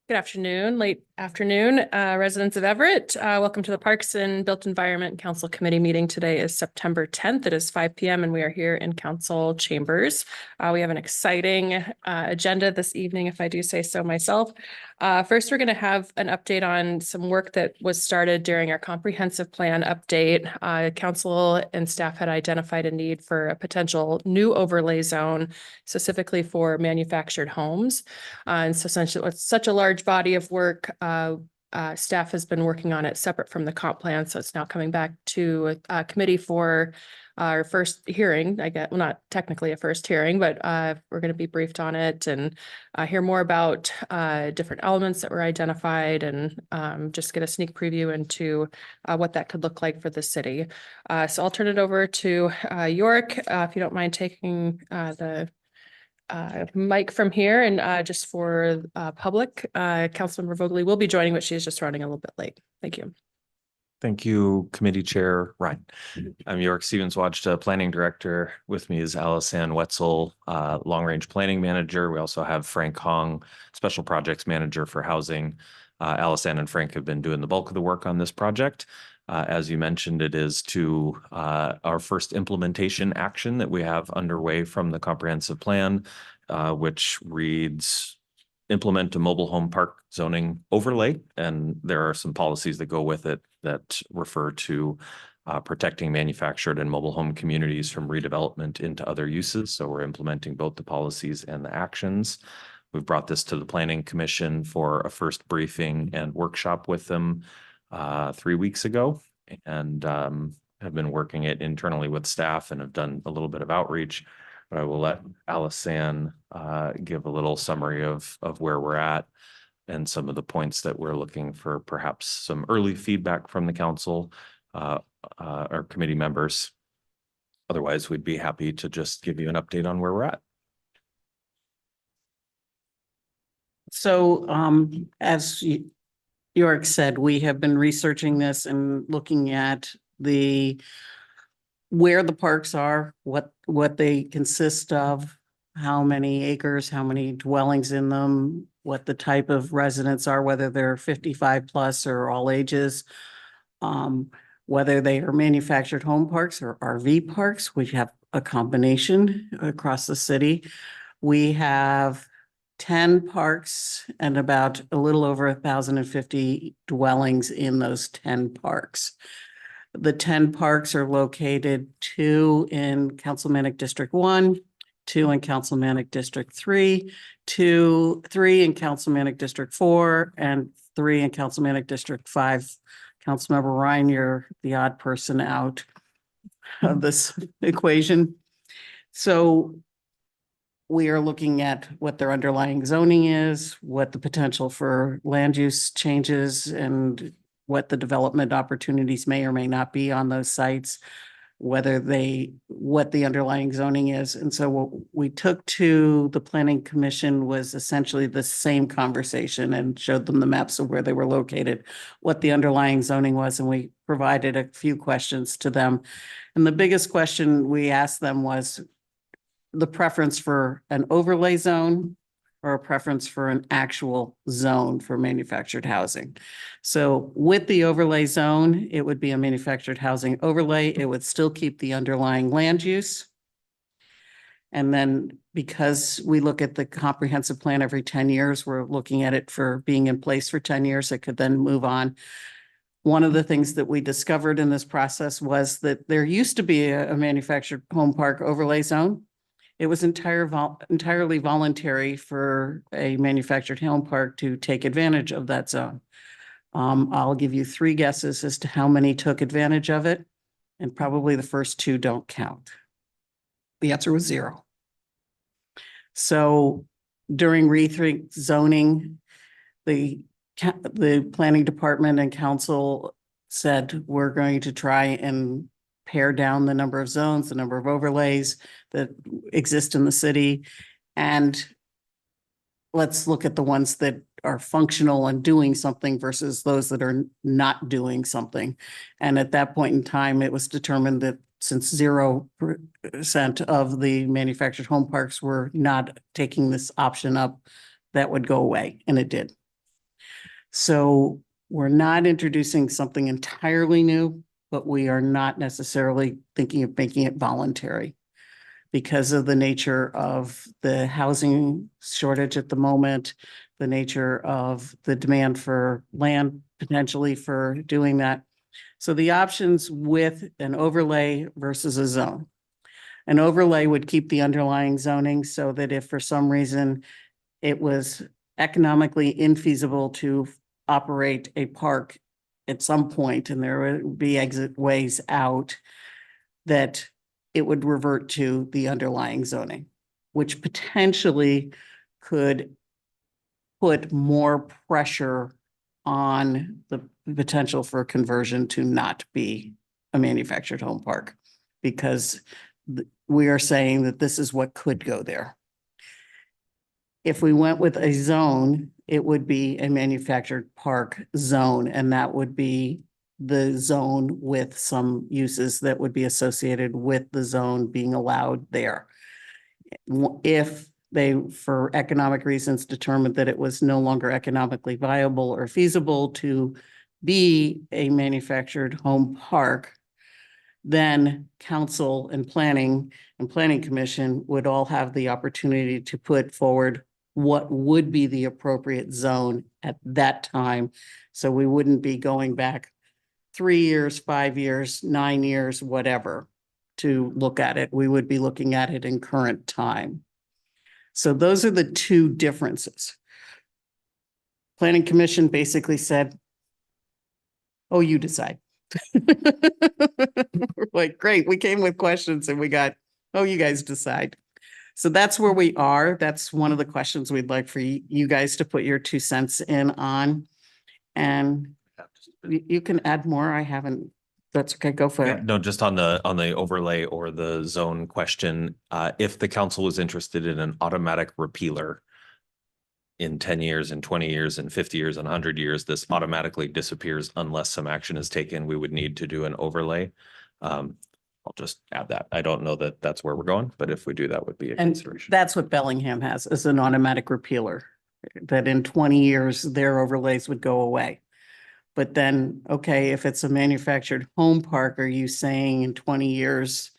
Good afternoon, late afternoon, residents of Everett. Welcome to the Parks and Built Environment Council Committee meeting. Today is September 10th. It is 5 p.m. and we are here in council chambers. We have an exciting agenda this evening, if I do say so myself. First, we're going to have an update on some work that was started during our comprehensive plan update. Council and staff had identified a need for a potential new overlay zone, specifically for manufactured homes. And so essentially, it's such a large body of work. Staff has been working on it separate from the comp plan, so it's now coming back to a committee for our first hearing. I get, well, not technically a first hearing, but we're going to be briefed on it and hear more about different elements that were identified and just get a sneak preview into what that could look like for the city. So I'll turn it over to York, if you don't mind taking the mic from here, and just for public, Councilmember Vogely will be joining, but she's just running a little bit late. Thank you. Thank you, Committee Chair Ryan. I'm York Stevens-Wajda, Planning Director. With me is Alice-Ann Wetzel, Long Range Planning Manager. We also have Frank Hong, Special Projects Manager for Housing. Alice-Ann and Frank have been doing the bulk of the work on this project. As you mentioned, it is to our first implementation action that we have underway from the comprehensive plan, which reads, implement a mobile home park zoning overlay. And there are some policies that go with it that refer to protecting manufactured and mobile home communities from redevelopment into other uses. So we're implementing both the policies and the actions. We've brought this to the Planning Commission for a first briefing and workshop with them 3 weeks ago, and have been working it internally with staff and have done a little bit of outreach. But I will let Alice-Ann give a little summary of where we're at and some of the points that we're looking for, perhaps some early feedback from the council or committee members. Otherwise, we'd be happy to just give you an update on where we're at. So as York said, we have been researching this and looking at where the parks are, what they consist of, how many acres, how many dwellings in them, what the type of residents are, whether they're 55 plus or all ages, whether they are manufactured home parks or RV parks. We have a combination across the city. We have 10 parks and about a little over 1,050 dwellings in those 10 parks. The 10 parks are located 2 in Councilmanic District 1, 2 in Councilmanic District 3, 3 in Councilmanic District 4, and 3 in Councilmanic District 5. Councilmember Ryan, you're the odd person out of this equation. So we are looking at what their underlying zoning is, what the potential for land use changes, and what the development opportunities may or may not be on those sites, what the underlying zoning is. And so what we took to the Planning Commission was essentially the same conversation and showed them the maps of where they were located, what the underlying zoning was, and we provided a few questions to them. And the biggest question we asked them was the preference for an overlay zone or a preference for an actual zone for manufactured housing. So with the overlay zone, it would be a manufactured housing overlay. It would still keep the underlying land use. And then because we look at the comprehensive plan every 10 years, we're looking at it for being in place for 10 years. It could then move on. One of the things that we discovered in this process was that there used to be a manufactured home park overlay zone. It was entirely voluntary for a manufactured home park to take advantage of that zone. I'll give you 3 guesses as to how many took advantage of it, and probably the first 2 don't count. The answer was 0. So during rethink zoning, the planning department and council said, we're going to try and pare down the number of zones, the number of overlays that exist in the city. And let's look at the ones that are functional and doing something versus those that are not doing something. And at that point in time, it was determined that since 0% of the manufactured home parks were not taking this option up, that would go away, and it did. So we're not introducing something entirely new, but we are not necessarily thinking of making it voluntary because of the nature of the housing shortage at the moment, the nature of the demand for land potentially for doing that. So the options with an overlay versus a zone. An overlay would keep the underlying zoning so that if for some reason it was economically infeasible to operate a park at some point and there would be exit ways out, that it would revert to the underlying zoning, which potentially could put more pressure on the potential for conversion to not be a manufactured home park, because we are saying that this is what could go there. If we went with a zone, it would be a manufactured park zone, and that would be the zone with some uses that would be associated with the zone being allowed there. If they, for economic reasons, determined that it was no longer economically viable or feasible to be a manufactured home park, then council and planning commission would all have the opportunity to put forward what would be the appropriate zone at that time. So we wouldn't be going back 3 years, 5 years, 9 years, whatever, to look at it. We would be looking at it in current time. So those are the two differences. Planning Commission basically said, oh, you decide. Like, great, we came with questions and we got, oh, you guys decide. So that's where we are. That's one of the questions we'd like for you guys to put your 2 cents in on. And you can add more. I haven't, that's okay, go for Yeah, it. no, just on the overlay or the zone question, if the council is interested in an automatic repealer in 10 years, in 20 years, in 50 years, in 100 years, this automatically disappears unless some action is taken. We would need to do an overlay. I'll just add that. I don't know that that's where we're going, but if we do, that would be a And consideration. that's what Bellingham has, is an automatic repealer, that in 20 years, their overlays would go away. But then, okay, if it's a manufactured home park, are you saying in 20 years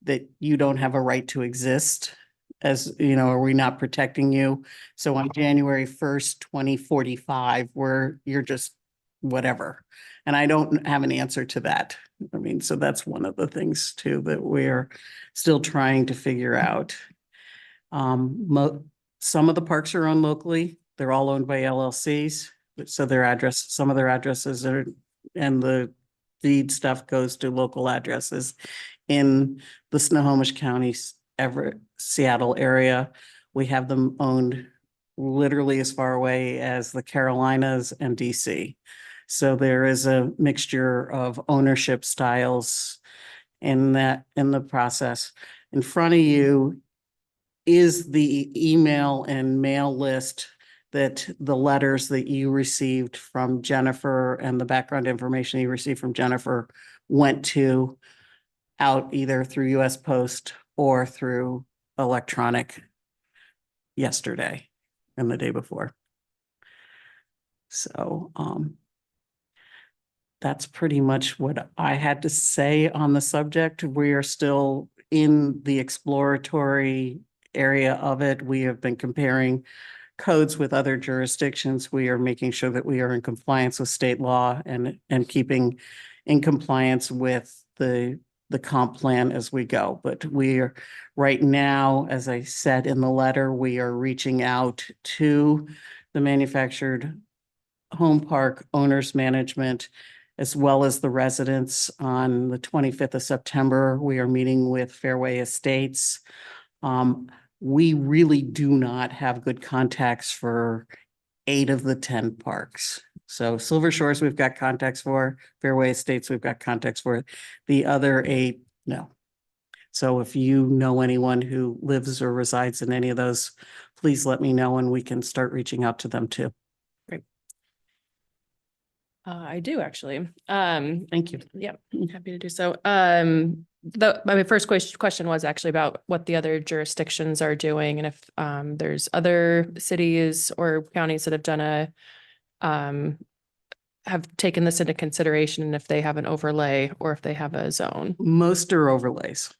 that you don't have a right to exist? As, you know, are we not protecting you? So on January 1st, 2045, where you're just whatever. And I don't have an answer to that. I mean, so that's one of the things too that we're still trying to figure out. Some of the parks are owned locally. They're all owned by LLCs. So some of their addresses are, and the deed stuff goes to local addresses. In the Snohomish County, Everett, Seattle area, we have them owned literally as far away as the Carolinas and DC. So there is a mixture of ownership styles in the process. In front of you is the email and mail list that the letters that you received from Jennifer and the background information you received from Jennifer went to out either through US Post or through electronic yesterday and the day before. So that's pretty much what I had to say on the subject. We are still in the exploratory area of it. We have been comparing codes with other jurisdictions. We are making sure that we are in compliance with state law and keeping in compliance with the comp plan as we go. But we are right now, as I said in the letter, we are reaching out to the manufactured home park owners management, as well as the residents. On the 25th of September, we are meeting with Fairway Estates. We really do not have good contacts for 8 of the 10 parks. So Silver Shores, we've got contacts for. Fairway Estates, we've got contacts for. The other 8, no. So if you know anyone who lives or resides in any of those, please let me know and we can start reaching out to them too. I do actually. Thank you. Yeah, happy to do so. My first question was actually about what the other jurisdictions are doing and if there's other cities or counties that have done a have taken this into consideration and if they have an overlay or if they have a zone. Most are overlays.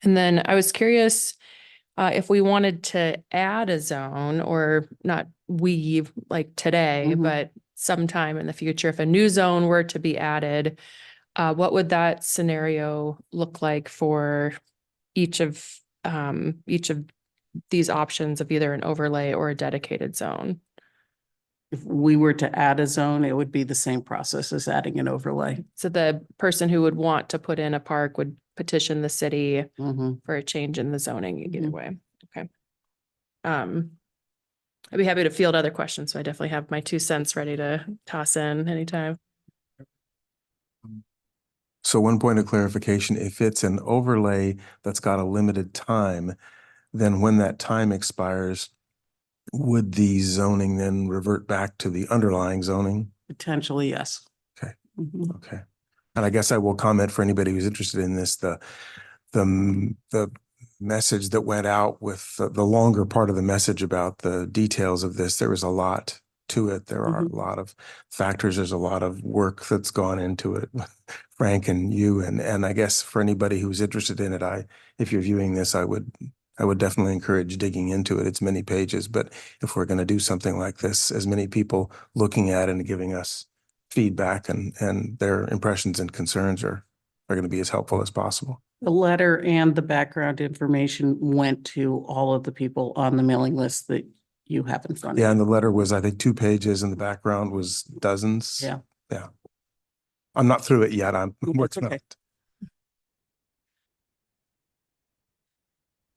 And then I was curious if we wanted to add a zone or not we like today, Mhm. but sometime in the future, if a new zone were to be added, what would that scenario look like for each of these options of either an overlay or a dedicated zone? If we were to add a zone, it would be the same process as adding an overlay. So the person who would want to put in a park would petition the city Mhm. for a change in the zoning either Mhm. way. Okay. I'd be happy to field other questions. So I definitely have my 2 cents ready to toss in anytime. So one point of clarification, if it's an overlay that's got a limited time, then when that time expires, would the zoning then revert back to the underlying zoning? Potentially, yes. Okay. Mhm. Okay. And I guess I will comment for anybody who's interested in this, the message that went out with the longer part of the message about the details of this, there was a lot to it. There are a lot of factors. There's a lot of work that's gone into it. Frank and you, and I guess for anybody who's interested in it, if you're viewing this, I would definitely encourage digging into it. It's many pages, but if we're going to do something like this, as many people looking at it and giving us feedback and their impressions and concerns are going to be as helpful as possible. The letter and the background information went to all of the people on the mailing list that you have in front of you. Yeah, and the letter was, I think, 2 pages and the background was dozens. Yeah. Yeah. I'm not through it yet. I'm That's working on okay. it.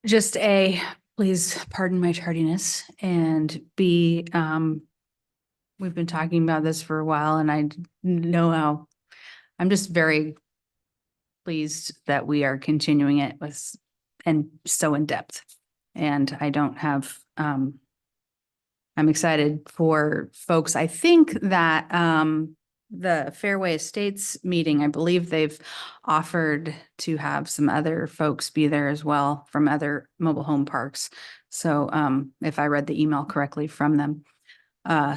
Just A, please pardon my tardiness, and B, we've been talking about this for a while and I know how, I'm just very pleased that we are continuing it with, and so in depth. And I don't have, I'm excited for folks. I think that, the Fairway Estates meeting, I believe they've offered to have some other folks be there as well from other mobile home parks. So if I read the email correctly from them.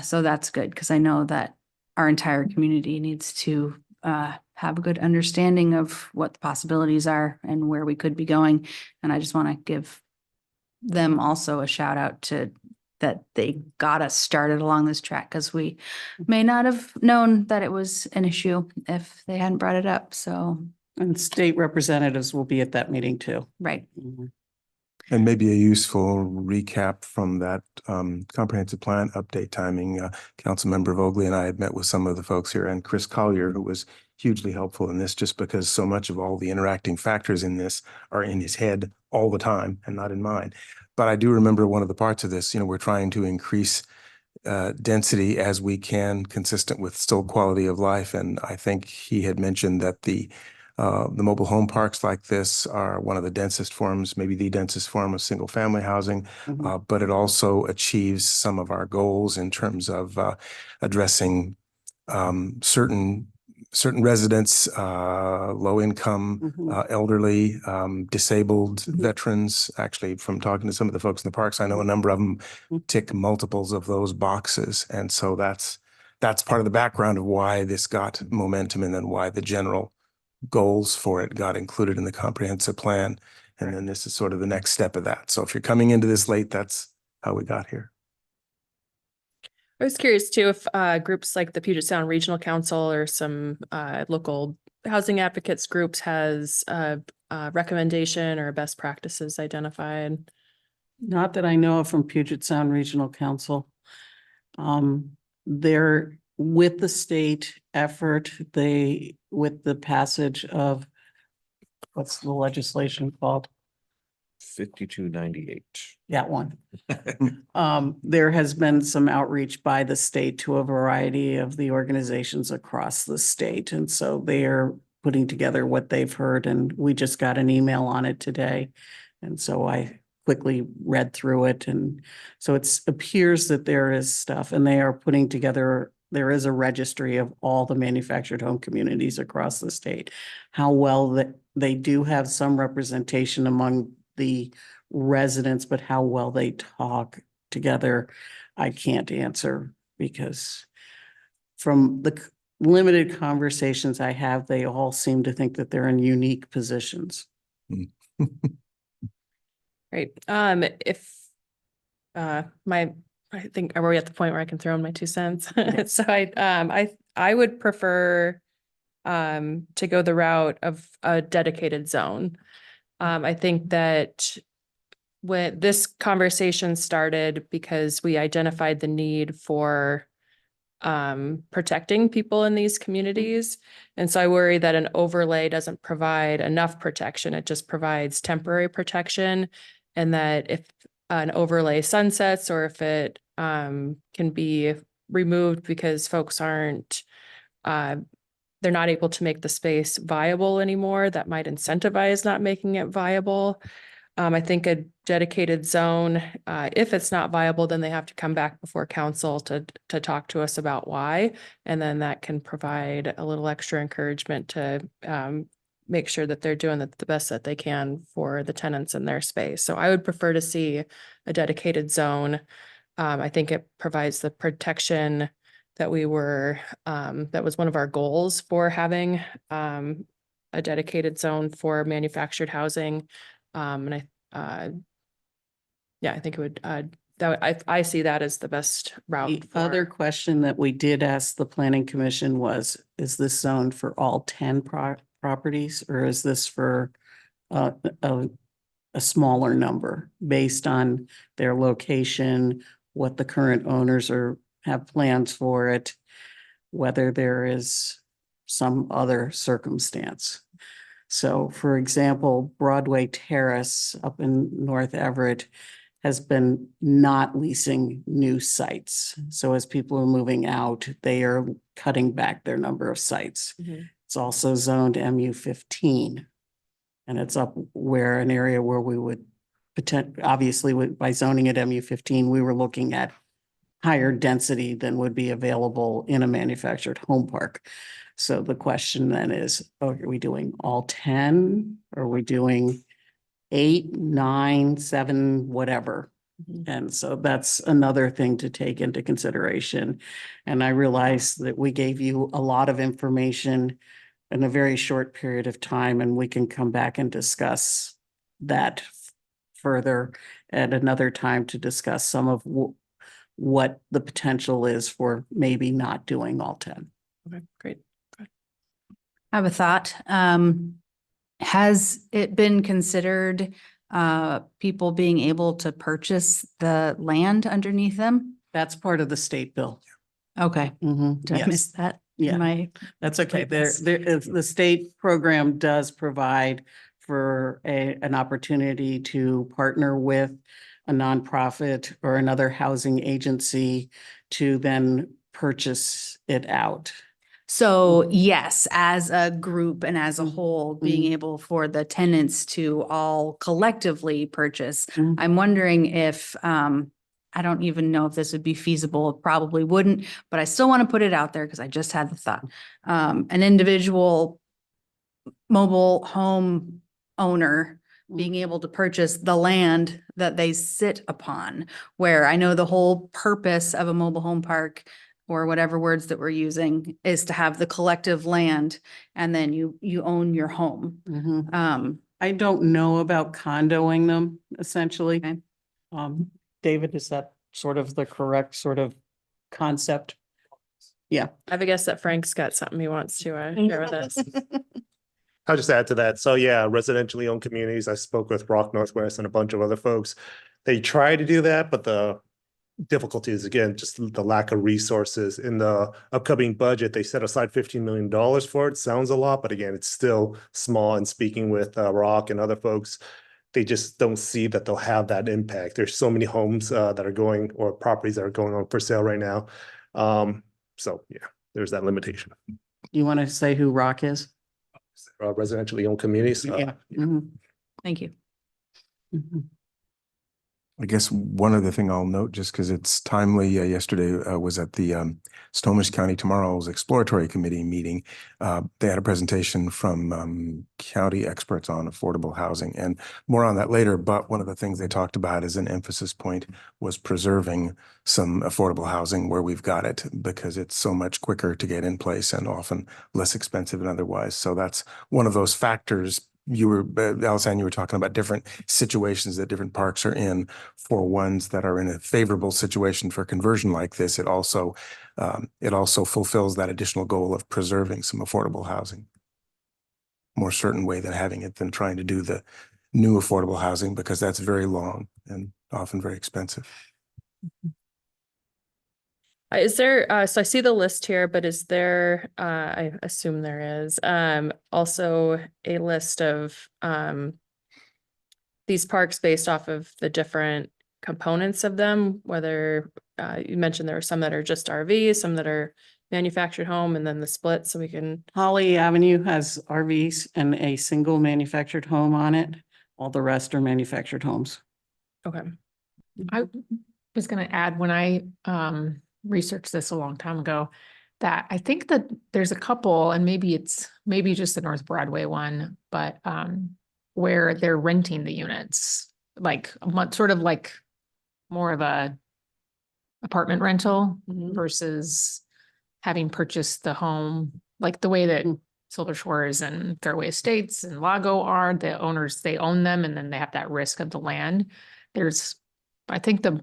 So that's good because I know that our entire community needs to have a good understanding of what the possibilities are and where we could be going. And I just want to give them also a shout out to that they got us started along this track because we may not have known that it was an issue if they hadn't brought it up. So, And state representatives will be at that meeting too. right. Mhm. And maybe a useful recap from that comprehensive plan update timing. Councilmember Vogely and I had met with some of the folks here and Chris Collier, who was hugely helpful in this just because so much of all the interacting factors in this are in his head all the time and not in mine. But I do remember one of the parts of this, we're trying to increase density as we can, consistent with still quality of life. And I think he had mentioned that the mobile home parks like this are one of the densest forms, maybe the densest form of single family housing, but it also achieves some of our goals in terms of addressing certain residents, low income, elderly, disabled veterans. Actually, from talking to some of the folks in the parks, I know a number of them tick multiples of those boxes. And so that's part of the background of why this got momentum and then why the general goals for it got included in the comprehensive plan. And then this is sort of the next step of that. So if you're coming into this late, that's how we got here. I was curious too if groups like the Puget Sound Regional Council or some local housing advocates groups has a recommendation or best practices identified. Not that I know of from Puget Sound Regional Council. They're with the state effort, with the passage of, what's the legislation called? 5298. That one. There has been some outreach by the state to a variety of the organizations across the state. And so they are putting together what they've heard, and we just got an email on it today. And so I quickly read through it. And so it appears that there is stuff, and they are putting together, there is a registry of all the manufactured home communities across the state. How well that they do have some representation among the residents, but how well they talk together, I can't answer because from the limited conversations I have, they all seem to think that they're in unique positions. Great. If I think, are we at the point where I can throw in my 2 cents? So I would prefer to go the route of a dedicated zone. I think that when this conversation started because we identified the need for protecting people in these communities. And so I worry that an overlay doesn't provide enough protection. It just provides temporary protection. And that if an overlay sunsets or if it can be removed because folks aren't they're not able to make the space viable anymore, that might incentivize not making it viable. I think a dedicated zone, if it's not viable, then they have to come back before council to talk to us about why. And then that can provide a little extra encouragement to make sure that they're doing the best that they can for the tenants in their space. So I would prefer to see a dedicated zone. I think it provides the protection that that was one of our goals for having a dedicated zone for manufactured housing. And I think it would, I see that as the best route. The other question that we did ask the planning commission was, is this zoned for all 10 properties, or is this for a smaller number based on their location, what the current owners have plans for it, whether there is some other circumstance. So for example, Broadway Terrace up in North Everett has been not leasing new sites. So as people are moving out, they are cutting back their number of sites. It's also zoned MU15. And it's up where an area where we would obviously by zoning at MU15, we were looking at higher density than would be available in a manufactured home park. So the question then is, are we doing all 10? Are we doing 8, 9, 7, whatever? And so that's another thing to take into consideration. And I realize that we gave you a lot of information in a very short period of time, and we can come back and discuss that further at another time to discuss some of what the potential is for maybe not doing all 10. Okay, great. I have a thought. Has it been considered people being able to purchase the land underneath them? That's part of the state bill. Okay, Mhm, did I yes. miss that? Yeah. That's okay. The state program does provide for an opportunity to partner with a nonprofit or another housing agency to then purchase it out. So yes, as a group and as a Mhm. whole, being able for the tenants to all collectively purchase. Mhm. I'm wondering if, I don't even know if this would be feasible, it probably wouldn't, but I still want to put it out there because I just had the thought. An individual mobile home owner being able to purchase the land that they sit upon, where I know the whole purpose of a mobile home park or whatever words that we're using is to have the collective land and then you own your home. Mhm. I don't know about condoing them essentially. Okay. David, is that sort of the correct sort of concept? Yeah. I have a guess that Frank's got something he wants to share with us. I'll just add to that. So yeah, residentially owned communities. I spoke with Rock Northwest and a bunch of other folks. They try to do that, but the difficulty is again, just the lack of resources. In the upcoming budget, they set aside $15 million for it. Sounds a lot, but again, it's still small. And speaking with Rock and other folks, they just don't see that they'll have that impact. There's so many homes that are going or properties that are going on for sale right now. So yeah, there's that limitation. You want to say who Rock is? Residentially owned communities. Yeah. Mhm. Thank you. Mhm. I guess one other thing I'll note, just because it's timely, yesterday was at the Snohomish County Tomorrow's Exploratory Committee meeting. They had a presentation from county experts on affordable housing, and more on that later. But one of the things they talked about as an emphasis point was preserving some affordable housing where we've got it, because it's so much quicker to get in place and often less expensive than otherwise. So that's one of those factors. You were, Alison, you were talking about different situations that different parks are in. For ones that are in a favorable situation for conversion like this, it also fulfills that additional goal of preserving some affordable housing. More certain way than having it than trying to do the new affordable housing, because that's very long and often very expensive. Is there, so I see the list here, but is there, I assume there is, also a list of, these parks based off of the different components of them, whether, you mentioned there are some that are just RVs, some that are manufactured home, and then the split, so we can, Holly Avenue has RVs and a single manufactured home on it. All the rest are manufactured homes. okay. I was gonna add, when I researched this a long time ago, that I think that there's a couple, and maybe just the North Broadway one, but where they're renting the units, like sort of like more of a apartment rental versus having purchased the home, like the way that Silver Shores and Fairway Estates and Lago are, the owners, they own them, and then they have that risk of the land. There's, I think the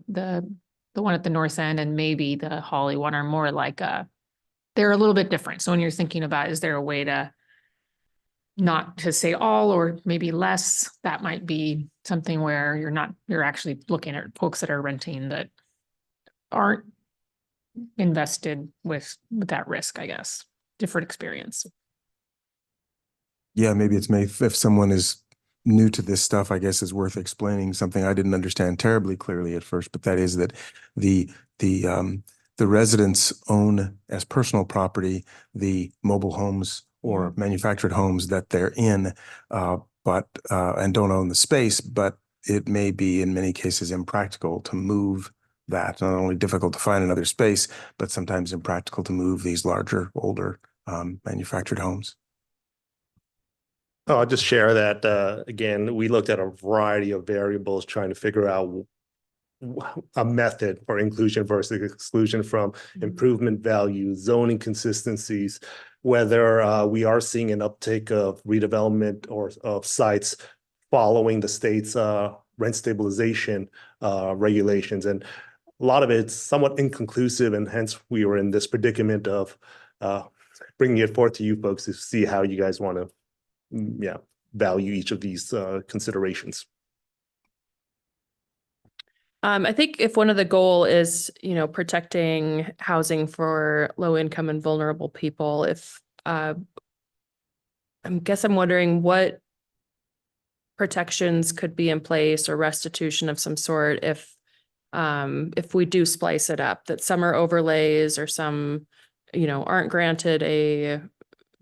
one at the north end and maybe the Holly one are more like they're a little bit different. So when you're thinking about, is there a way to not to say all or maybe less, that might be something where you're actually looking at folks that are renting that aren't invested with that risk, I guess. Different experience. Yeah, maybe if someone is new to this stuff, I guess is worth explaining something I didn't understand terribly clearly at first, but that is that the residents own as personal property the mobile homes or manufactured homes that they're in, but and don't own the space, but it may be in many cases impractical to move that. Not only difficult to find another space, but sometimes impractical to move these larger, older manufactured homes. Oh, I'll just share that, again, we looked at a variety of variables trying to figure out a method for inclusion versus exclusion, from improvement value, zoning consistencies, whether we are seeing an uptake of redevelopment or of sites following the state's rent stabilization regulations. And a lot of it's somewhat inconclusive, and hence we were in this predicament of bringing it forth to you folks to see how you guys want to value each of these considerations. I think if one of the goal is, protecting housing for low income and vulnerable people, if I'm wondering what protections could be in place or restitution of some sort if we do splice it up, that some are overlays or some, aren't granted a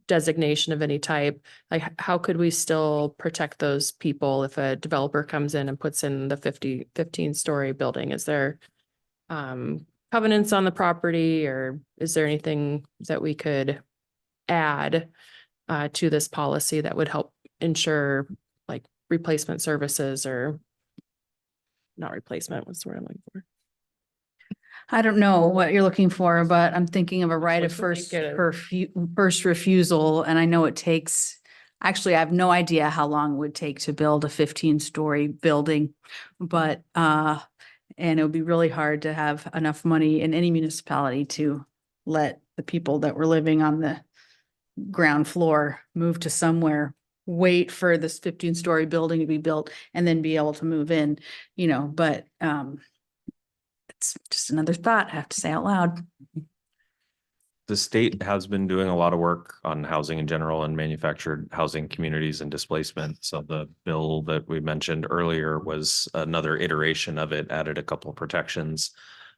designation of any type. Like, how could we still protect those people if a developer comes in and puts in the 15-story building? Is there covenants on the property, or is there anything that we could add to this policy that would help ensure like replacement services, or not replacement, what's the word I'm looking for? I don't know what you're looking for, but I'm thinking of a right of What's the first refusal, and I know it takes, actually, I have no idea how long it would take to build a 15-story building, but and it would be really hard to have enough money in any municipality to let the people that were living on the ground floor move to somewhere, wait for this 15-story building to be built, and then be able to move in, but it's just another thought I have to say out loud. The state has been doing a lot of work on housing in general and manufactured housing communities and displacement. So the bill that we mentioned earlier was another iteration of it, added a couple of protections.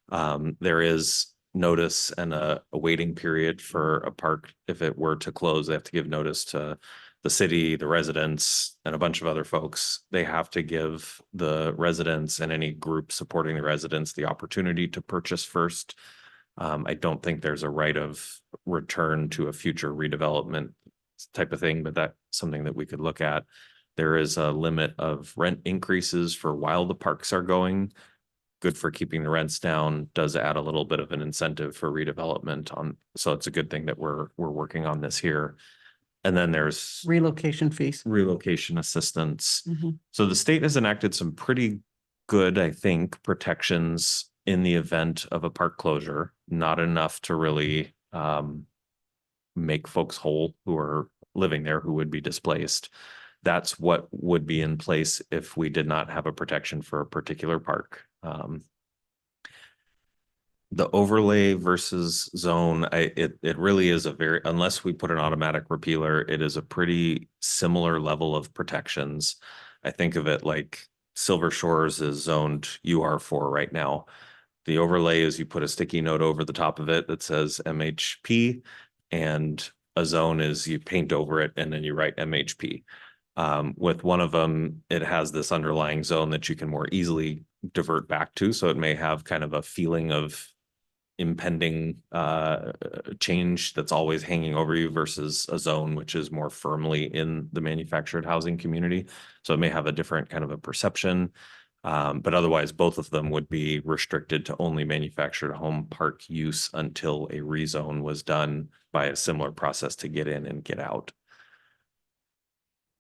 There is notice and a waiting period for a park. If it were to close, they have to give notice to the city, the residents, and a bunch of other folks, they have to give the residents and any group supporting the residents the opportunity to purchase first. I don't think there's a right of return to a future redevelopment type of thing, but that's something that we could look at. There is a limit of rent increases for while the parks are going. Good for keeping the rents down, does add a little bit of an incentive for redevelopment on, so it's a good thing that we're working on this here. And then there's Relocation fees. relocation assistance. Mhm. So the state has enacted some pretty good, I think, protections in the event of a park closure, not enough to really make folks whole who are living there who would be displaced. That's what would be in place if we did not have a protection for a particular park. The overlay versus zone, it really is a very, unless we put an automatic repealer, it is a pretty similar level of protections. I think of it like Silver Shores is zoned UR4 right now. The overlay is you put a sticky note over the top of it that says MHP, and a zone is you paint over it and then you write MHP. With one of them, it has this underlying zone that you can more easily divert back to. So it may have kind of a feeling of impending change that's always hanging over you versus a zone which is more firmly in the manufactured housing community. So it may have a different kind of a perception. But otherwise, both of them would be restricted to only manufactured home park use until a rezone was done by a similar process to get in and get out.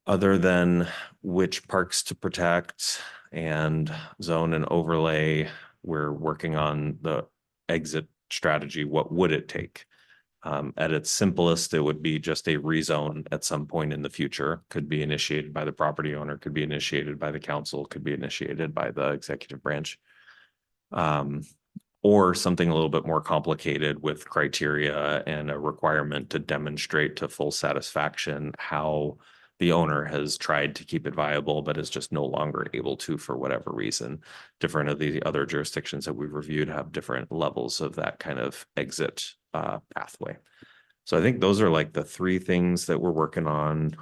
Other than which parks to protect and zone and overlay, we're working on the exit strategy. What would it take? At its simplest, it would be just a rezone at some point in the future. Could be initiated by the property owner, could be initiated by the council, could be initiated by the executive branch. Or something a little bit more complicated with criteria and a requirement to demonstrate to full satisfaction how the owner has tried to keep it viable, but is just no longer able to for whatever reason. Different of the other jurisdictions that we've reviewed have different levels of that kind of exit pathway. So I think those are like the three things that we're working on.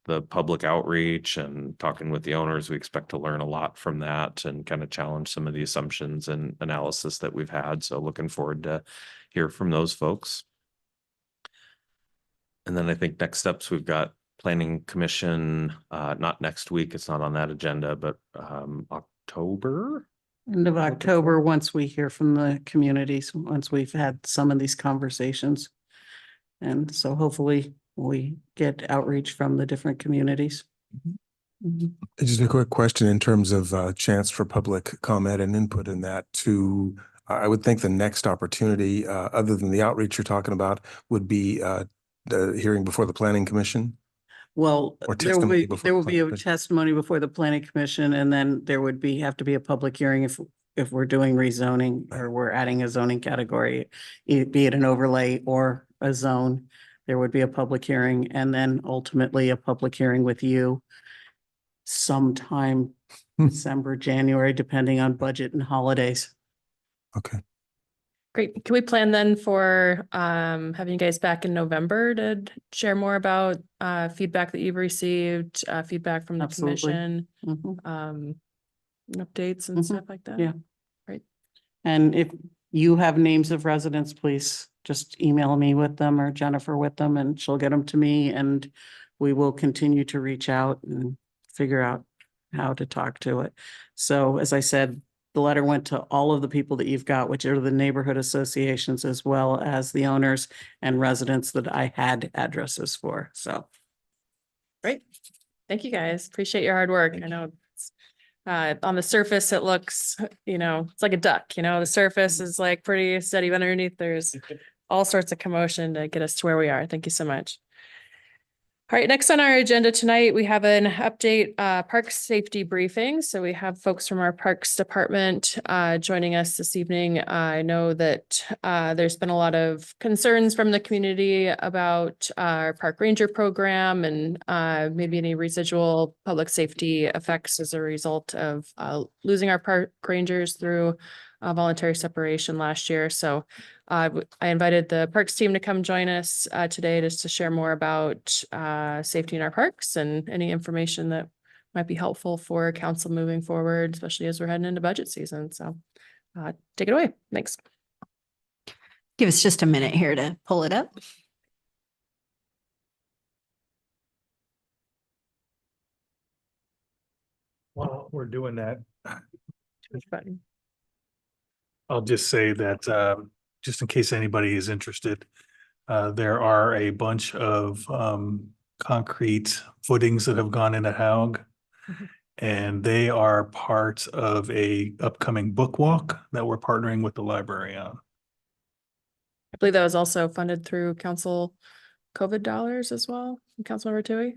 The public outreach and talking with the owners, we expect to learn a lot from that and kind of challenge some of the assumptions and analysis that we've had. So looking forward to hear from those folks. And then I think next steps, we've got planning commission, not next week, it's not on that agenda, but October. End of October, once we hear from the communities, once we've had some of these conversations. And so hopefully we get outreach from the different communities. Mhm. Just a quick question in terms of chance for public comment and input in that too. I would think the next opportunity, other than the outreach you're talking about, would be the hearing before the planning commission. Well, Or there will testimony be, before there the will be a planning commission. testimony before the planning commission, and then there would be, have to be a public hearing if we're doing rezoning or we're adding a zoning category, be it an overlay or a zone. There would be a public hearing and then ultimately a public hearing with you sometime December, January, depending on budget and holidays. Okay. Great. Can we plan then for having you guys back in November to share more about feedback that you've received, feedback from the Absolutely. commission, Mhm. updates and Mhm. stuff like that? Yeah. Right. And if you have names of residents, please just email me with them or Jennifer with them and she'll get them to me, and we will continue to reach out and figure out how to talk to it. So as I said, the letter went to all of the people that you've got, which are the neighborhood associations as well as the owners and residents that I had addresses for. So Great. Thank you, guys. Appreciate your hard work. I know it's, on the surface, it looks, it's like a duck, the surface is like pretty steady, but underneath there's all sorts of commotion to get us to where we are. Thank you so much. All right, next on our agenda tonight, we have an update park safety briefing. So we have folks from our Parks Department joining us this evening. I know that there's been a lot of concerns from the community about our park ranger program and maybe any residual public safety effects as a result of losing our park rangers through voluntary separation last year. So I invited the parks team to come join us today just to share more about safety in our parks and any information that might be helpful for council moving forward, especially as we're heading into budget season. So take it away. Thanks. Give us just a minute here to pull it up. While we're doing that, Push button. I'll just say that just in case anybody is interested, there are a bunch of concrete footings that have gone into Haug. Mhm. And they are part of a upcoming book walk that we're partnering with the library on. I believe that was also funded through council COVID dollars as well. Councilmember Tui.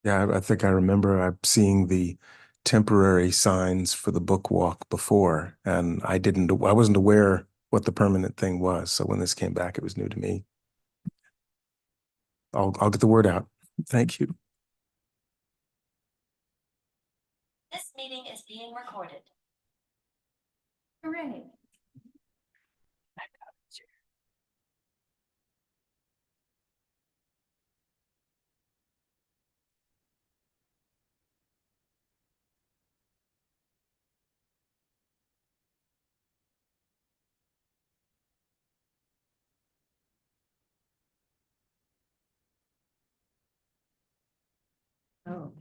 Yeah, I think I remember seeing the temporary signs for the book walk before, and I wasn't aware what the permanent thing was. So when this came back, it was new to me. I'll get the word out. Thank you. This meeting is being recorded. Hooray. Oh.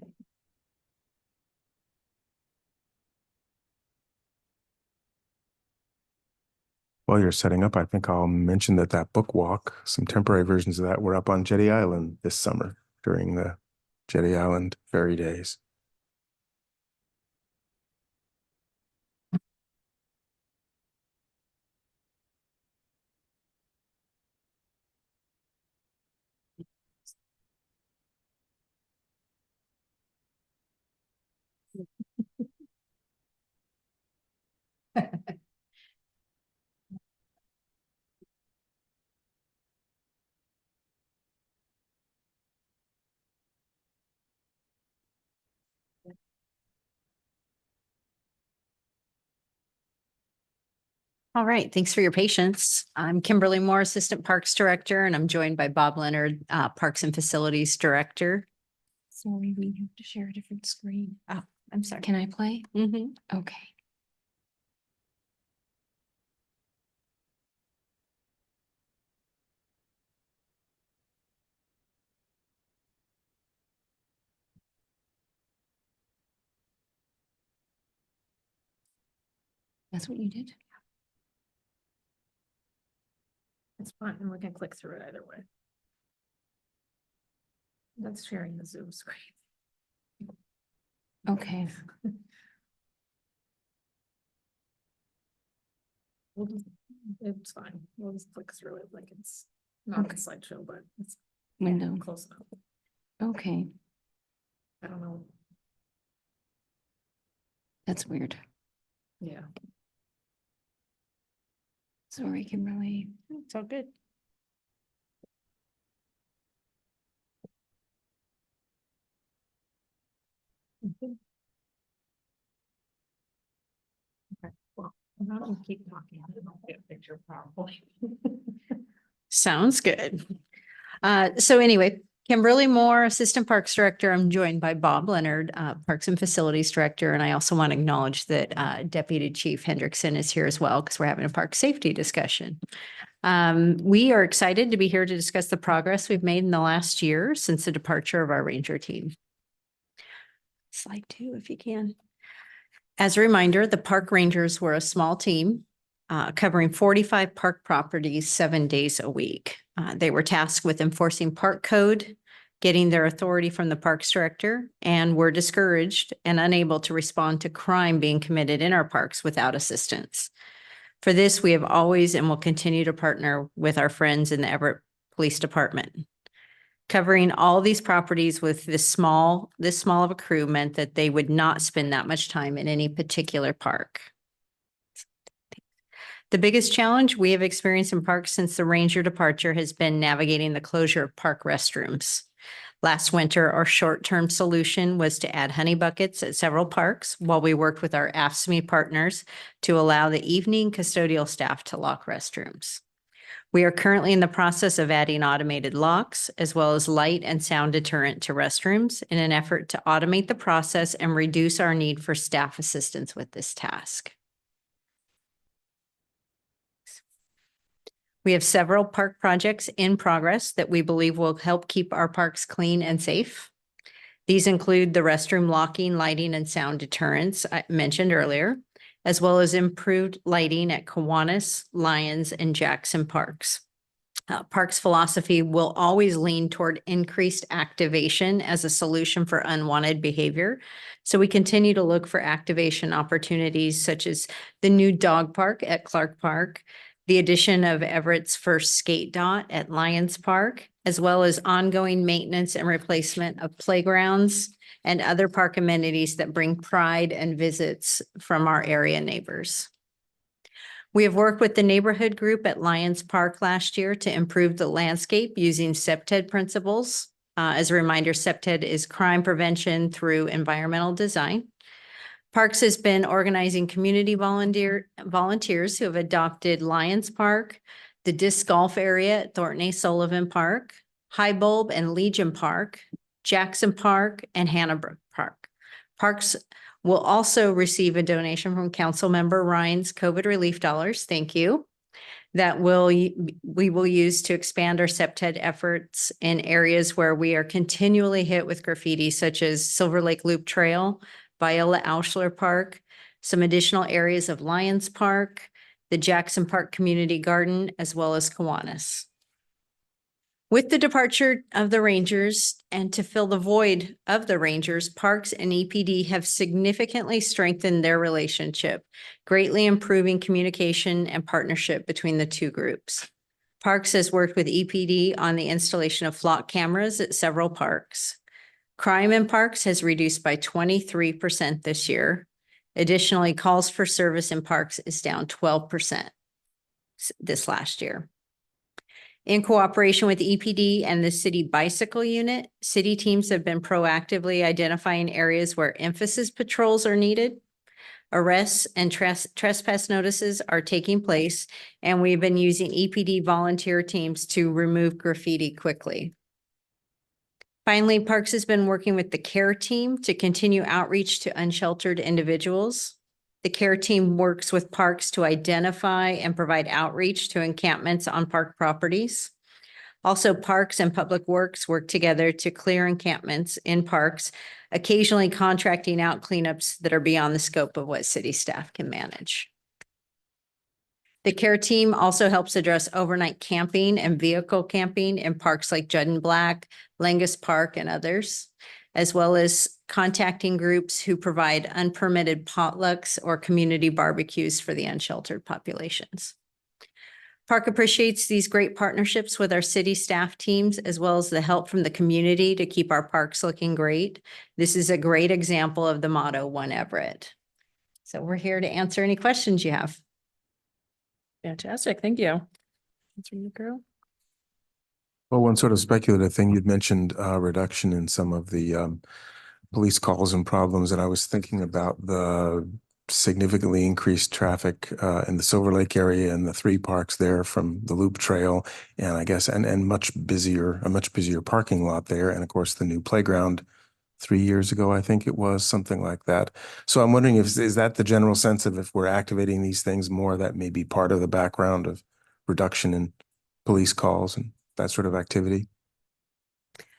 While you're setting up, I think I'll mention that book walk, some temporary versions of that were up on Jetty Island this summer during the Jetty Island Ferry Days. All right, thanks for your patience. I'm Kimberly Moore, Assistant Parks Director, and I'm joined by Bob Leonard, Parks and Facilities Director. Sorry, we have to share a different screen. Oh, I'm sorry. Can I play? Mm-hmm. Okay. That's what you did? It's fine, and we can click through it either way. That's sharing the Zoom screen. Okay. It's fine. We'll just click through it like it's not a Okay. slideshow, but it's Window. close enough. Okay, I don't know. that's weird. Yeah. Sorry, Kimberly. It's all good. Okay. Well, I'm not gonna keep talking. I don't get a picture of PowerPoint. Sounds good. So anyway, Kimberly Moore, Assistant Parks Director. I'm joined by Bob Leonard, Parks and Facilities Director. And I also want to acknowledge that Deputy Chief Hendrickson is here as well because we're having a park safety discussion. We are excited to be here to discuss the progress we've made in the last year since the departure of our ranger team. Slide 2, if you can. As a reminder, the park rangers were a small team covering 45 park properties 7 days a week. They were tasked with enforcing park code, getting their authority from the parks director, and were discouraged and unable to respond to crime being committed in our parks without assistance. For this, we have always and will continue to partner with our friends in the Everett Police Department. Covering all these properties with this small of a crew meant that they would not spend that much time in any particular park. The biggest challenge we have experienced in parks since the ranger departure has been navigating the closure of park restrooms. Last winter, our short-term solution was to add honey buckets at several parks while we worked with our AFSCME partners to allow the evening custodial staff to lock restrooms. We are currently in the process of adding automated locks as well as light and sound deterrent to restrooms in an effort to automate the process and reduce our need for staff assistance with this task. We have several park projects in progress that we believe will help keep our parks clean and safe. These include the restroom locking, lighting, and sound deterrents I mentioned earlier, as well as improved lighting at Kiwanis, Lyons, and Jackson parks. Parks philosophy will always lean toward increased activation as a solution for unwanted behavior. So we continue to look for activation opportunities such as the new dog park at Clark Park, the addition of Everett's first skate dot at Lyons Park, as well as ongoing maintenance and replacement of playgrounds and other park amenities that bring pride and visits from our area neighbors. We have worked with the neighborhood group at Lyons Park last year to improve the landscape using CPTED principles. As a reminder, CPTED is crime prevention through environmental design. Parks has been organizing community volunteers who have adopted Lyons Park, the disc golf area at Thornton A. Sullivan Park, High Bulb and Legion Park, Jackson Park, and Hannah Park. Parks will also receive a donation from Councilmember Ryan's COVID relief dollars. Thank you. That we will use to expand our CPTED efforts in areas where we are continually hit with graffiti, such as Silver Lake Loop Trail, Viola Auschler Park, some additional areas of Lyons Park, the Jackson Park Community Garden, as well as Kiwanis. With the departure of the Rangers and to fill the void of the Rangers, Parks and EPD have significantly strengthened their relationship, greatly improving communication and partnership between the two groups. Parks has worked with EPD on the installation of flock cameras at several parks. Crime in parks has reduced by 23% this year. Additionally, calls for service in parks is down 12% this last year. In cooperation with EPD and the city bicycle unit, city teams have been proactively identifying areas where emphasis patrols are needed. Arrests and trespass notices are taking place, and we've been using EPD volunteer teams to remove graffiti quickly. Finally, Parks has been working with the CARE team to continue outreach to unsheltered individuals. The CARE team works with Parks to identify and provide outreach to encampments on park properties. Also, Parks and Public Works work together to clear encampments in parks, occasionally contracting out cleanups that are beyond the scope of what city staff can manage. The CARE team also helps address overnight camping and vehicle camping in parks like Judd and Black, Langus Park, and others, as well as contacting groups who provide unpermitted potlucks or community barbecues for the unsheltered populations. Park appreciates these great partnerships with our city staff teams, as well as the help from the community to keep our parks looking great. This is a great example of the motto, One Everett. So we're here to answer any questions you have. Fantastic. Thank you. Well, one sort of speculative thing, you'd mentioned reduction in some of the police calls and problems, and I was thinking about the significantly increased traffic in the Silver Lake area and the 3 parks there from the Loop Trail, and I guess and a much busier parking lot there, and of course the new playground 3 years ago, I think it was, something like that. So I'm wondering is that the general sense of if we're activating these things more, that may be part of the background of reduction in police calls and that sort of activity?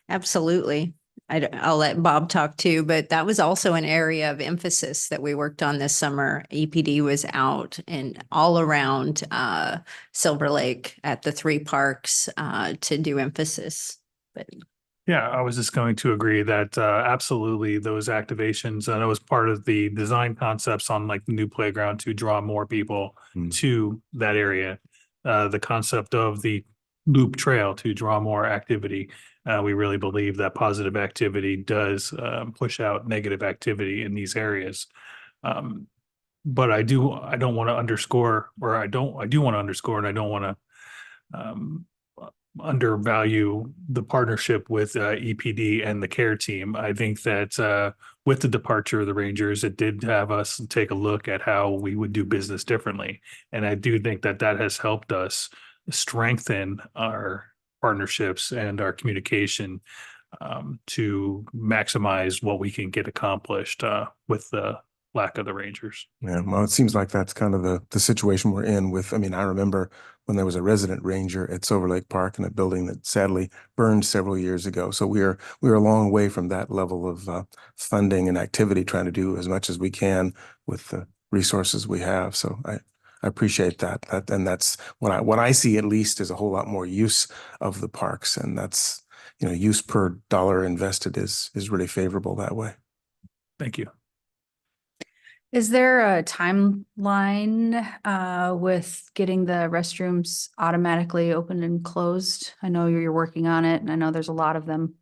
Absolutely. I'll let Bob talk too, but that was also an area of emphasis that we worked on this summer. EPD was out and all around Silver Lake at the 3 parks to do emphasis. But Yeah, I was just going to agree that absolutely those activations, that was part of the design concepts on like the new playground to draw more people to that area. The concept of the loop trail to draw more activity. We really believe that positive activity does push out negative activity in these areas. But I do want to underscore, and I don't want to undervalue the partnership with EPD and the care team. I think that with the departure of the Rangers, it did have us take a look at how we would do business differently. And I do think that that has helped us strengthen our partnerships and our communication to maximize what we can get accomplished with the lack of the Rangers. Yeah, well, it seems like that's kind of the situation we're in with, I mean, I remember when there was a resident ranger at Silver Lake Park in a building that sadly burned several years ago. So we're a long way from that level of funding and activity, trying to do as much as we can with the resources we have. So I appreciate that. And that's what I see, at least, is a whole lot more use of the parks. And that's, use per dollar invested is really favorable that way. Thank you. Is there a timeline with getting the restrooms automatically opened and closed? I know you're working on it and I know there's a lot of them,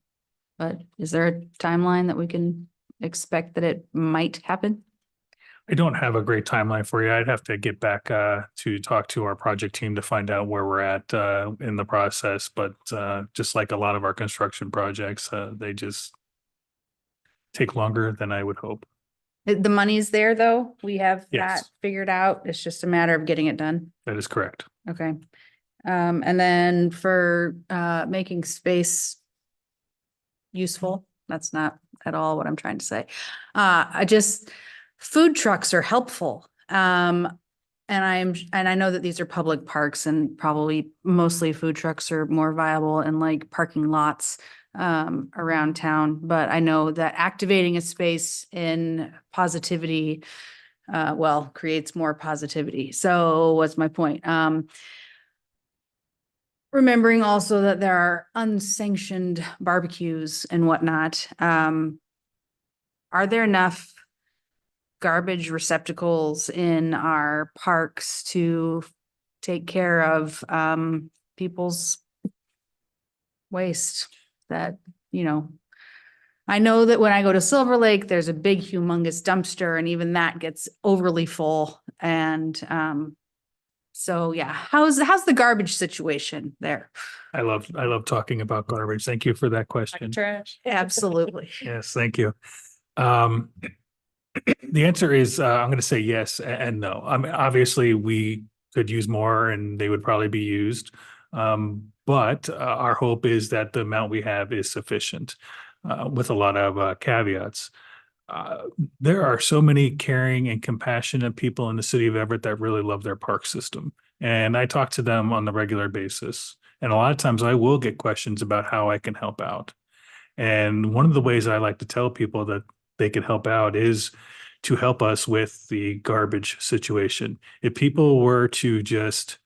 but is there a timeline that we can expect that it might happen? I don't have a great timeline for you. I'd have to get back to talk to our project team to find out where we're at in the process. But just like a lot of our construction projects, they just take longer than I would hope. The money's there, though. We have Yes. that figured out. It's just a matter of getting it done. That is correct. Okay. And then for making space useful, that's not at all what I'm trying to say. Food trucks are helpful. And I know that these are public parks and probably mostly food trucks are more viable in like parking lots around town, but I know that activating a space in positivity, creates more positivity. So what's my point? Remembering also that there are unsanctioned barbecues and whatnot. Are there enough garbage receptacles in our parks to take care of people's waste? That, I know that when I go to Silver Lake, there's a big humongous dumpster and even that gets overly full. And so yeah, how's the garbage situation there? I love talking about garbage. Thank you for that question. Trash. Absolutely. Yes, thank you. The answer is I'm going to say yes and no. I mean, obviously we could use more and they would probably be used. But our hope is that the amount we have is sufficient with a lot of caveats. There are so many caring and compassionate people in the city of Everett that really love their park system. And I talk to them on a regular basis. And a lot of times I will get questions about how I can help out. And one of the ways I like to tell people that they can help out is to help us with the garbage situation. If people were to just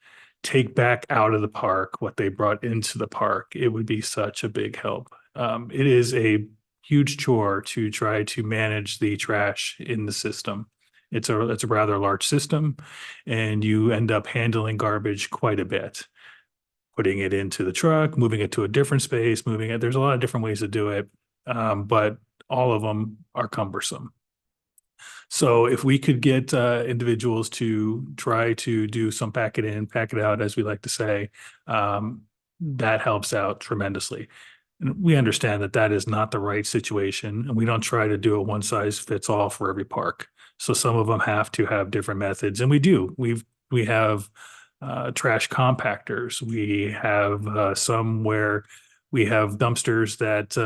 take back out of the park what they brought into the park, it would be such a big help. It is a huge chore to try to manage the trash in the system. It's a rather large system, and you end up handling garbage quite a bit, putting it into the truck, moving it to a different space, moving it. There's a lot of different ways to do it, but all of them are cumbersome. So if we could get individuals to try to do some pack it in, pack it out, as we like to say, that helps out tremendously. And we understand that that is not the right situation, and we don't try to do a one size fits all for every park. So some of them have to have different methods, and we do. We have trash compactors. We have some where we have dumpsters that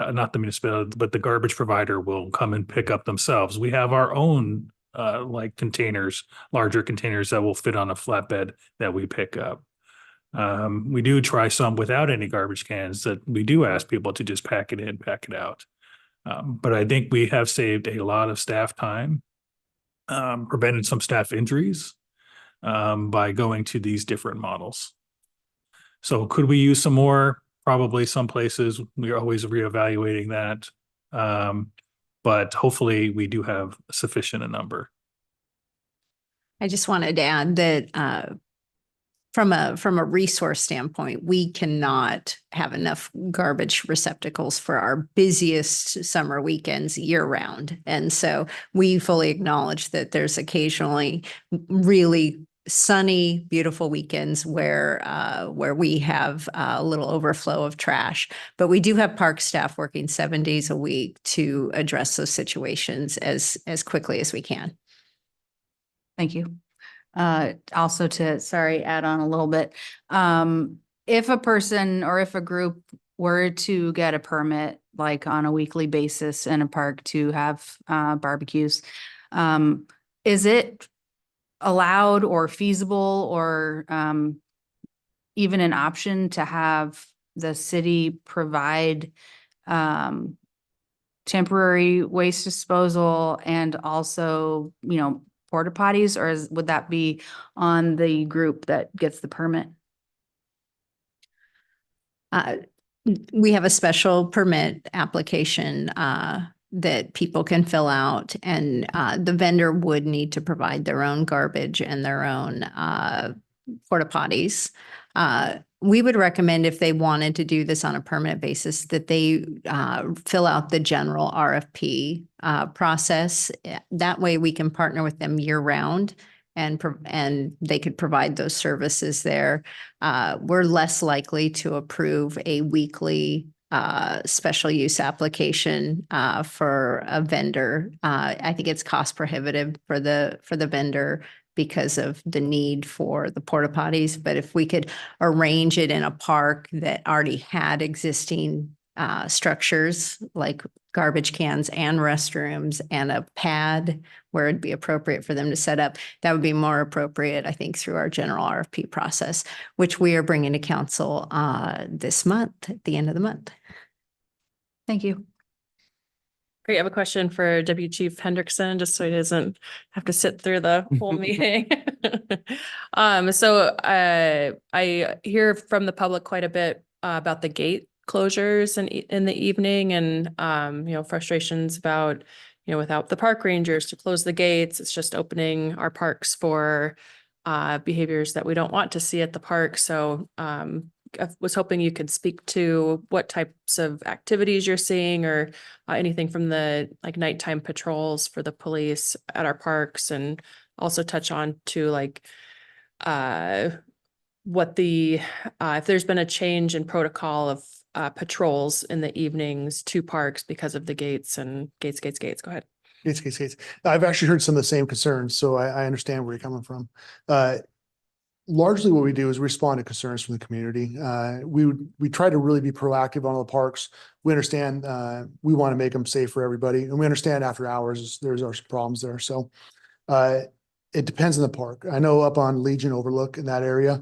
not the municipality, but the garbage provider will come and pick up themselves. We have our own containers, larger containers that will fit on a flatbed that we pick up. We do try some without any garbage cans that we do ask people to just pack it in, pack it out. But I think we have saved a lot of staff time, prevented some staff injuries by going to these different models. So could we use some more? Probably some places. We're always reevaluating that. But hopefully we do have sufficient a number. I just wanted to add that from a resource standpoint, we cannot have enough garbage receptacles for our busiest summer weekends year round. And so we fully acknowledge that there's occasionally really sunny, beautiful weekends where we have a little overflow of trash. But we do have park staff working 7 days a week to address those situations as quickly as we can. Thank you. Also to, sorry, add on a little bit. If a person or if a group were to get a permit, like on a weekly basis in a park to have barbecues, is it allowed or feasible or even an option to have the city provide temporary waste disposal and also, porta potties, or would that be on the group that gets the permit? We have a special permit application that people can fill out, and the vendor would need to provide their own garbage and their own porta potties. We would recommend, if they wanted to do this on a permanent basis, that they fill out the general RFP process. That way we can partner with them year round and they could provide those services there. We're less likely to approve a weekly special use application for a vendor. I think it's cost prohibitive for the vendor because of the need for the porta potties. But if we could arrange it in a park that already had existing structures like garbage cans and restrooms and a pad where it'd be appropriate for them to set up, that would be more appropriate, I think, through our general RFP process, which we are bringing to council this month, at the end of the month. Thank you. Great. I have a question for Deputy Chief Hendrickson, just so he doesn't have to sit through the whole meeting. So I hear from the public quite a bit about the gate closures in the evening and, frustrations about, without the park rangers to close the gates, it's just opening our parks for behaviors that we don't want to see at the park. So I was hoping you could speak to what types of activities you're seeing or anything from the nighttime patrols for the police at our parks, and also touch on to what the if there's been a change in protocol of patrols in the evenings to parks because of the gates and gates. Go ahead. Gates. I've actually heard some of the same concerns, so I understand where you're coming from. Largely what we do is respond to concerns from the community. We try to really be proactive on all the parks. We understand we want to make them safe for everybody, and we understand after hours there's some problems there. So it depends on the park. I know up on Legion Overlook in that area,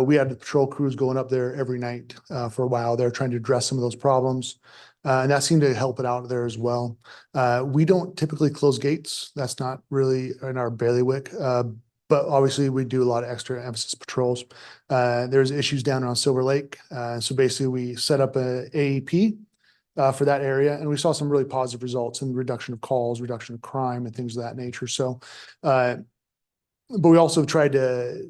we had the patrol crews going up there every night for a while. They're trying to address some of those problems. And that seemed to help it out there as well. We don't typically close gates. That's not really in our bailiwick. But obviously we do a lot of extra emphasis patrols. There's issues down on Silver Lake. So basically we set up a AEP for that area, and we saw some really positive results in reduction of calls, reduction of crime and things of that nature. So, but we also tried to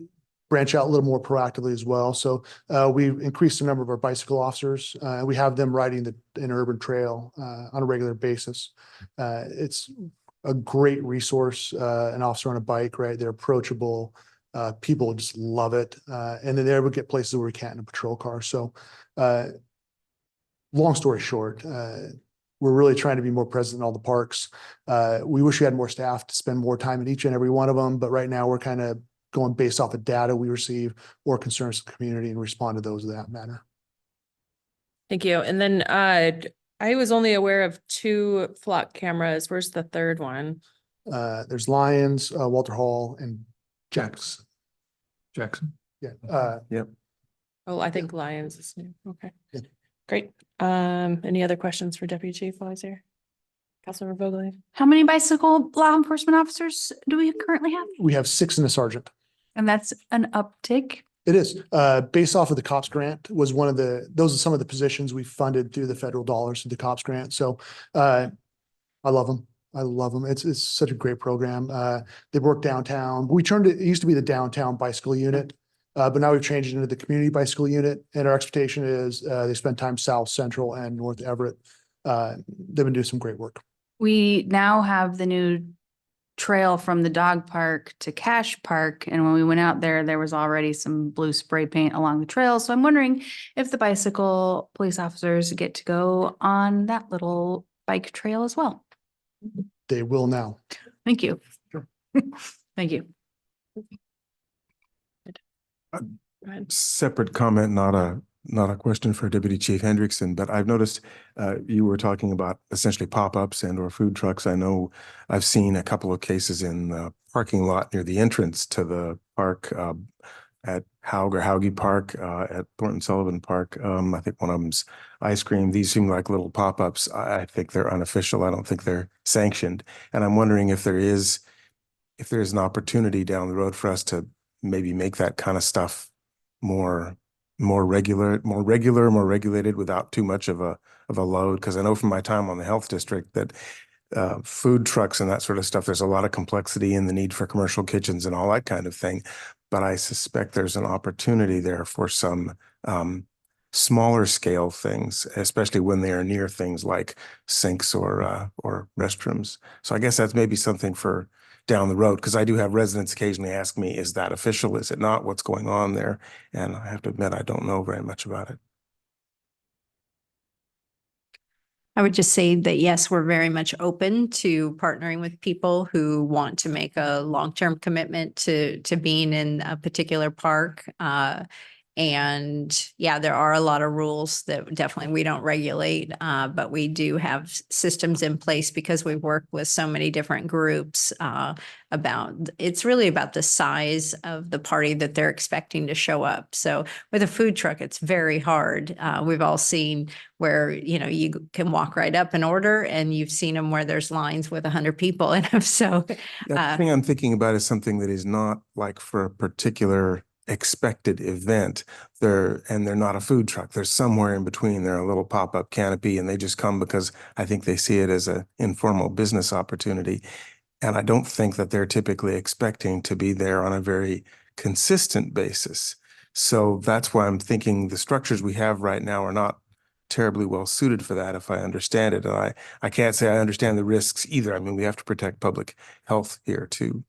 branch out a little more proactively as well. So we've increased the number of our bicycle officers. We have them riding an urban trail on a regular basis. It's a great resource, an officer on a bike, right? They're approachable. People just love it. And then they would get places where we can't in a patrol car. So long story short, we're really trying to be more present in all the parks. We wish we had more staff to spend more time in each and every one of them. But right now we're kind of going based off of data we receive or concerns of the community and respond to those in that manner. Thank you. And then I was only aware of 2 flock cameras. Where's the third one? There's Lyons, Walter Hall, and Jackson. Yeah. Yep. Oh, I think Lions is new. Okay. Yeah. Great. Any other questions for Deputy Chief while he's here? Councilmember Vogel. How many bicycle law enforcement officers do we currently have? We have 6 and a sergeant. And that's an uptick. It is based off of the COPS grant was those are some of the positions we funded through the federal dollars through the COPS grant. So I love them. I love them. It's such a great program. They work downtown. It used to be the downtown bicycle unit, but now we've changed it into the community bicycle unit. And our expectation is they spend time South, Central, and North Everett. They've been doing some great work. We now have the new trail from the dog park to Cash Park. And when we went out there, there was already some blue spray paint along the trail. So I'm wondering if the bicycle police officers get to go on that little bike trail as well. They will now. Thank you. Thank you. Go ahead. Separate comment, not a question for Deputy Chief Hendrickson, but I've noticed you were talking about essentially pop-ups and or food trucks. I know I've seen a couple of cases in the parking lot near the entrance to the park at Haug or Haugie Park, at Thornton Sullivan Park. I think one of them's ice cream. These seem like little pop-ups. I think they're unofficial. I don't think they're sanctioned. And I'm wondering if there is an opportunity down the road for us to maybe make that kind of stuff more regulated without too much of a load. Because I know from my time on the health district that food trucks and that sort of stuff, there's a lot of complexity in the need for commercial kitchens and all that kind of thing. But I suspect there's an opportunity there for some smaller scale things, especially when they are near things like sinks or restrooms. So I guess that's maybe something for down the road, because I do have residents occasionally ask me, is that official? Is it not? What's going on there? And I have to admit, I don't know very much about it. I would just say that, yes, we're very much open to partnering with people who want to make a long-term commitment to being in a particular park. And yeah, there are a lot of rules that definitely we don't regulate, but we do have systems in place because we work with so many different groups it's really about the size of the party that they're expecting to show up. So with a food truck, it's very hard. We've all seen where, you can walk right up and order, and you've seen them where there's lines with 100 people in them. So The thing I'm thinking about is something that is not like for a particular expected event. They're not a food truck. They're somewhere in between. They're a little pop-up canopy, and they just come because I think they see it as an informal business opportunity. And I don't think that they're typically expecting to be there on a very consistent basis. So that's why I'm thinking the structures we have right now are not terribly well suited for that, if I understand it. And I can't say I understand the risks either. I mean, we have to protect public health here too.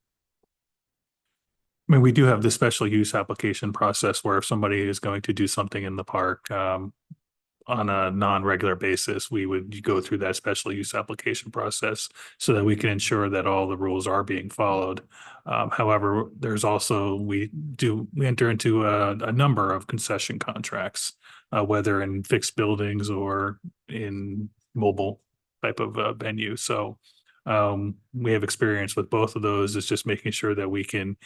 I mean, we do have the special use application process where if somebody is going to do something in the park on a non-regular basis, we would go through that special use application process so that we can ensure that all the rules are being followed. However, there's also, we enter into a number of concession contracts, whether in fixed buildings or in mobile type of venue. So we have experience with both of those. It's just making sure that we can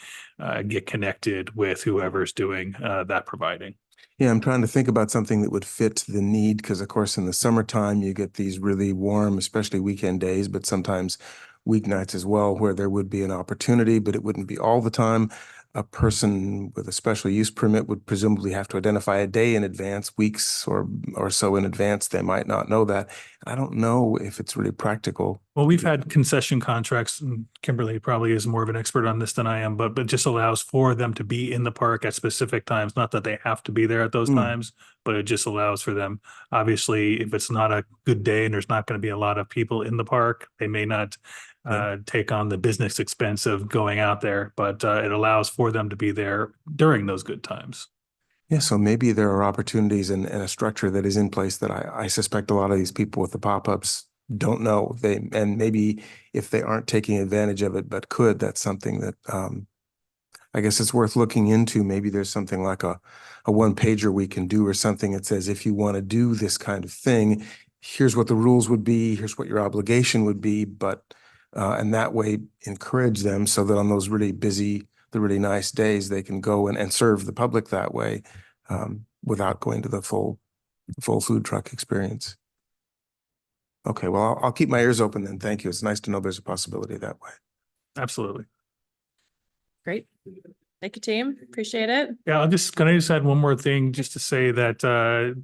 get connected with whoever's doing that providing. Yeah, I'm trying to think about something that would fit the need, because of course in the summertime you get these really warm, especially weekend days, but sometimes weeknights as well, where there would be an opportunity, but it wouldn't be all the time. A person with a special use permit would presumably have to identify a day in advance, weeks or so in advance. They might not know that. I don't know if it's really practical. Well, we've had concession contracts, and Kimberly probably is more of an expert on this than I am, but it just allows for them to be in the park at specific times. Not that they have to be there at those times, but it just allows for them. Obviously, if it's not a good day and there's not going to be a lot of people in the park, they may not take on the business expense of going out there, but it allows for them to be there during those good times. Yeah, so maybe there are opportunities and a structure that is in place that I suspect a lot of these people with the pop-ups don't know. And maybe if they aren't taking advantage of it, but could, that's something that I guess it's worth looking into. Maybe there's something like a one-pager we can do, or something that says, if you want to do this kind of thing, here's what the rules would be, here's what your obligation would be, but and that way encourage them so that on those really busy, the really nice days, they can go and serve the public that way without going to the full food truck experience. Okay, well, I'll keep my ears open then. Thank you. It's nice to know there's a possibility that way. Absolutely. Great. Thank you, team. Appreciate it. Yeah, can I just add one more thing just to say that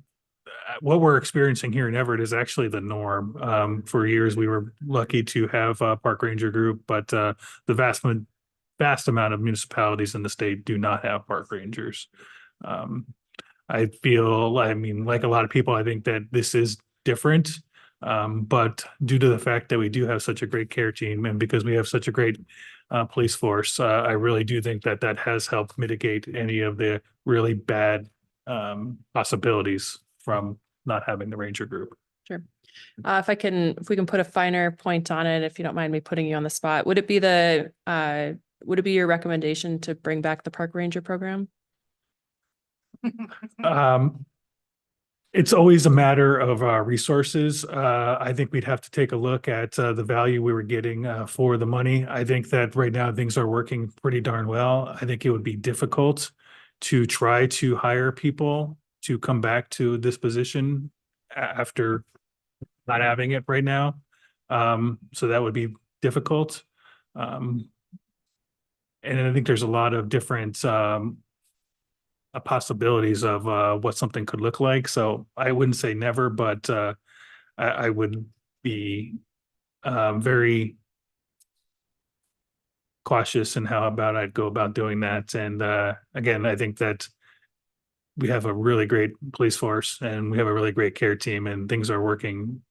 what we're experiencing here in Everett is actually the norm. For years, we were lucky to have a park ranger group, but the vast amount of municipalities in the state do not have park rangers. I feel, I mean, like a lot of people, I think that this is different. But due to the fact that we do have such a great care team and because we have such a great police force, I really do think that that has helped mitigate any of the really bad possibilities from not having the ranger group. Sure. If we can put a finer point on it, if you don't mind me putting you on the spot, would it be your recommendation to bring back the park ranger program? It's always a matter of resources. I think we'd have to take a look at the value we were getting for the money. I think that right now things are working pretty darn well. I think it would be difficult to try to hire people to come back to this position after not having it right now. So that would be difficult. And I think there's a lot of different possibilities of what something could look like. So I wouldn't say never, but I would be very cautious in how about I'd go about doing that. And again, I think that we have a really great police force and we have a really great care team and things are working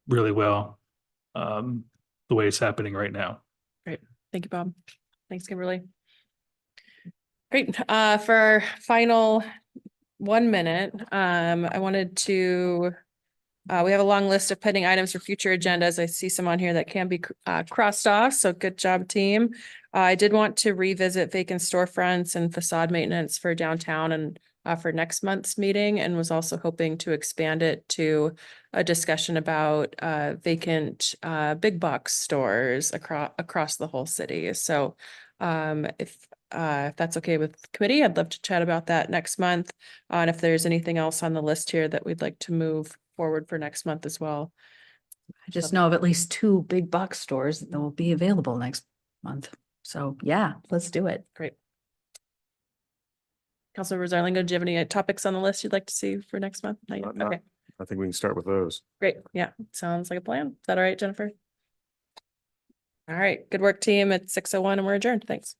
really well the way it's happening right now. Great. Thank you, Bob. Thanks, Kimberly. Great. For our final 1 minute, I wanted to, we have a long list of pending items for future agendas. I see some on here that can be crossed off. So good job, team. I did want to revisit vacant storefronts and facade maintenance for downtown and for next month's meeting, and was also hoping to expand it to a discussion about vacant big box stores across the whole city. So if that's okay with the committee, I'd love to chat about that next month. And if there's anything else on the list here that we'd like to move forward for next month as well. I just know of at least 2 big box stores that will be available next month. So yeah, let's do it. Great. Councilor Zarlingo, do you have any topics on the list you'd like to see for next month? Not yet? No. Okay, I think we can start with those. great. Yeah, sounds like a plan. Is that all right, Jennifer? All right, good work, team. It's 6:01 and we're adjourned. Thanks.